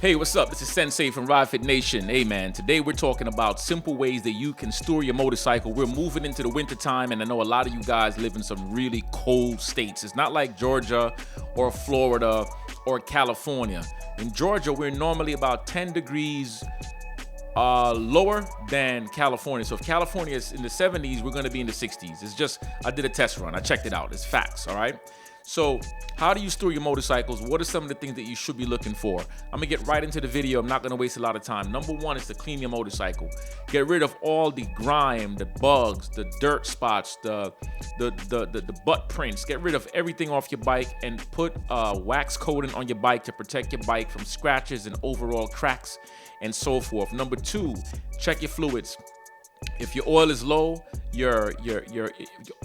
Hey, what's up? This is Sensei from Ride Fit Nation. Hey man, today we're talking about simple ways that you can store your motorcycle. We're moving into the winter time, and I know a lot of you guys live in some really cold states. It's not like Georgia or Florida or California. In Georgia, we're normally about 10 degrees lower than California. So if California is in the 70s, we're going to be in the 60s. It's just, I did a test run. I checked it out. It's facts, all right? So how do you store your motorcycles? What are some of the things that you should be looking for? I'm gonna get right into the video. I'm not gonna waste a lot of time. Number one is to clean your motorcycle. Get rid of all the grime, the bugs, the dirt spots, the butt prints. Get rid of everything off your bike and put wax coating on your bike to protect your bike from scratches and overall cracks and so forth. Number two, check your fluids. If your oil is low, your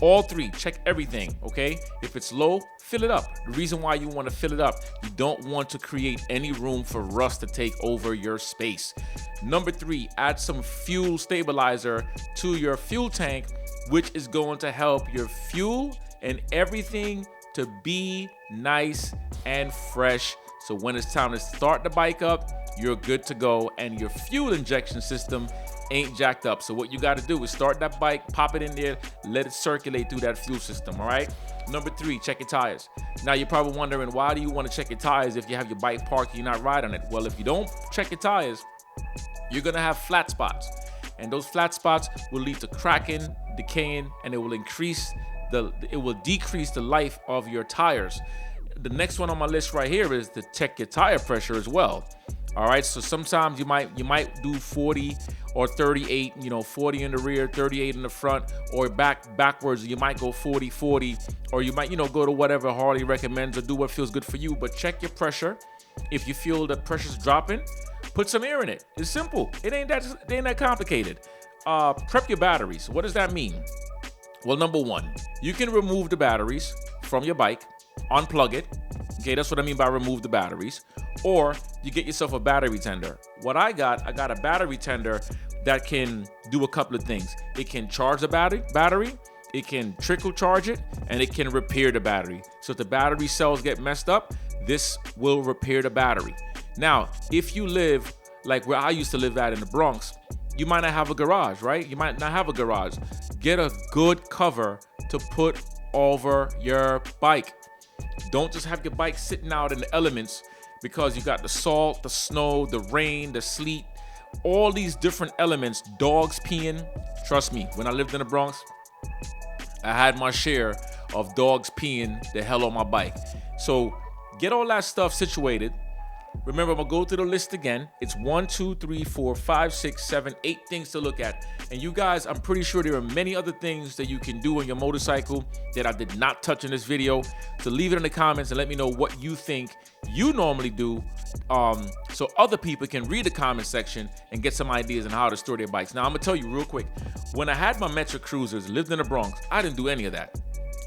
all three, check everything, okay? If it's low, fill it up. The reason why you want to fill it up, you don't want to create any room for rust to take over your space. Number three, add some fuel stabilizer to your fuel tank, which is going to help your fuel and everything to be nice and fresh. So when it's time to start the bike up, you're good to go, and your fuel injection system ain't jacked up. So what you got to do is start that bike, pop it in there, let it circulate through that fuel system, all right? Number three, check your tires. Now you're probably wondering, why do you want to check your tires if you have your bike parked and you're not riding it? Well, if you don't check your tires, you're gonna have flat spots, and those flat spots will lead to cracking, decaying, and it will decrease the life of your tires. The next one on my list right here is to check your tire pressure as well. All right, so sometimes you might do 40 or 38, 40 in the rear, 38 in the front, or backwards. You might go 40, or you might, go to whatever Harley recommends or do what feels good for you. But check your pressure. If you feel the pressure's dropping, put some air in it. It's simple. It ain't that complicated. Prep your batteries. What does that mean? Well, number one, you can remove the batteries from your bike, unplug it. Okay, that's what I mean by remove the batteries. Or you get yourself a battery tender. What I got a battery tender that can do a couple of things. It can charge the battery, it can trickle charge it, and it can repair the battery. So if the battery cells get messed up, this will repair the battery. Now, if you live like where I used to live at in the Bronx, you might not have a garage, right? You might not have a garage. Get a good cover to put over your bike. Don't just have your bike sitting out in the elements, because you got the salt, the snow, the rain, the sleet, all these different elements, dogs peeing. Trust me, when I lived in the Bronx, I had my share of dogs peeing the hell on my bike. So get all that stuff situated. Remember, I'm gonna go through the list again. It's 1, 2, 3, 4, 5, 6, 7, 8 things to look at. And you guys, I'm pretty sure there are many other things that you can do on your motorcycle that I did not touch in this video. So leave it in the comments and let me know what you think you normally do, so other people can read the comment section and get some ideas on how to store their bikes. Now, I'm gonna tell you real quick, when I had my Metro Cruisers, lived in the Bronx, I didn't do any of that.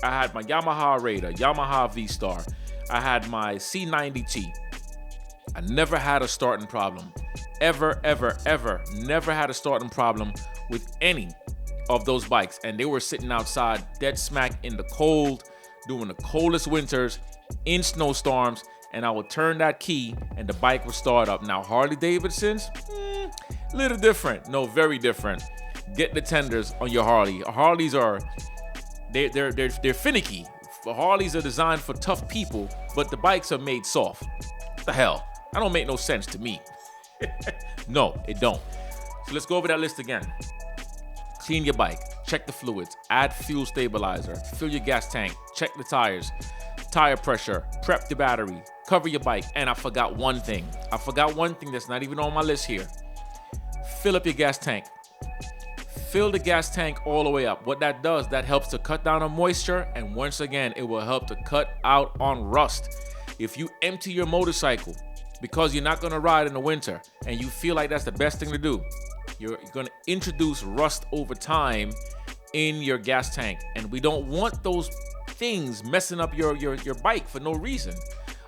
I had my Yamaha Raider, Yamaha V-Star. I had my C90T. I never had a starting problem. Ever, never had a starting problem with any of those bikes. And they were sitting outside dead smack in the cold, during the coldest winters, in snowstorms, and I would turn that key and the bike would start up. Now, Harley Davidsons, little different. No, very different. Get the tenders on your Harley. Harleys are, they're finicky. Harleys are designed for tough people, but the bikes are made soft. What the hell? That don't make no sense to me. No, it don't. So let's go over that list again. Clean your bike, check the fluids, add fuel stabilizer, fill your gas tank, check the tires, tire pressure, prep the battery, cover your bike, and I forgot one thing. That's not even on my list here. Fill up your gas tank. Fill the gas tank all the way up. What that does, that helps to cut down on moisture, and once again, it will help to cut out on rust. If you empty your motorcycle because you're not gonna ride in the winter and you feel like that's the best thing to do, you're gonna introduce rust over time in your gas tank, and we don't want those things messing up your bike for no reason.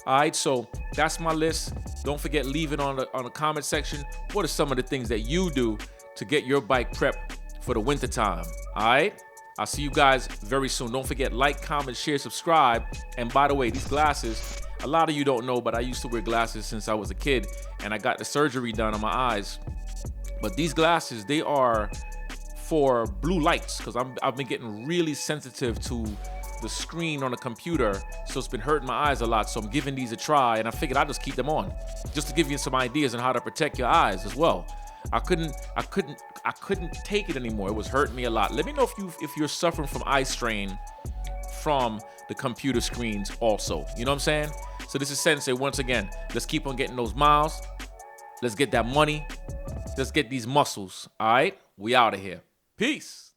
All right, so that's my list. Don't forget, leave it on the comment section. What are some of the things that you do to get your bike prepped for the winter time? All right, I'll see you guys very soon. Don't forget, like, comment, share, subscribe. And by the way, these glasses, A lot of you don't know, but I used to wear glasses since I was a kid, and I got the surgery done on my eyes. But these glasses, they are for blue lights, because I've been getting really sensitive to the screen on the computer, so it's been hurting my eyes a lot. So I'm giving these a try, and I figured I'd just keep them on, just to give you some ideas on how to protect your eyes as well. I couldn't take it anymore. It was hurting me a lot. Let me know if you're suffering from eye strain from the computer screens also. You know what I'm saying? So this is Sensei once again. Let's keep on getting those miles. Let's get that money. Let's get these muscles. All right? We out of here. Peace.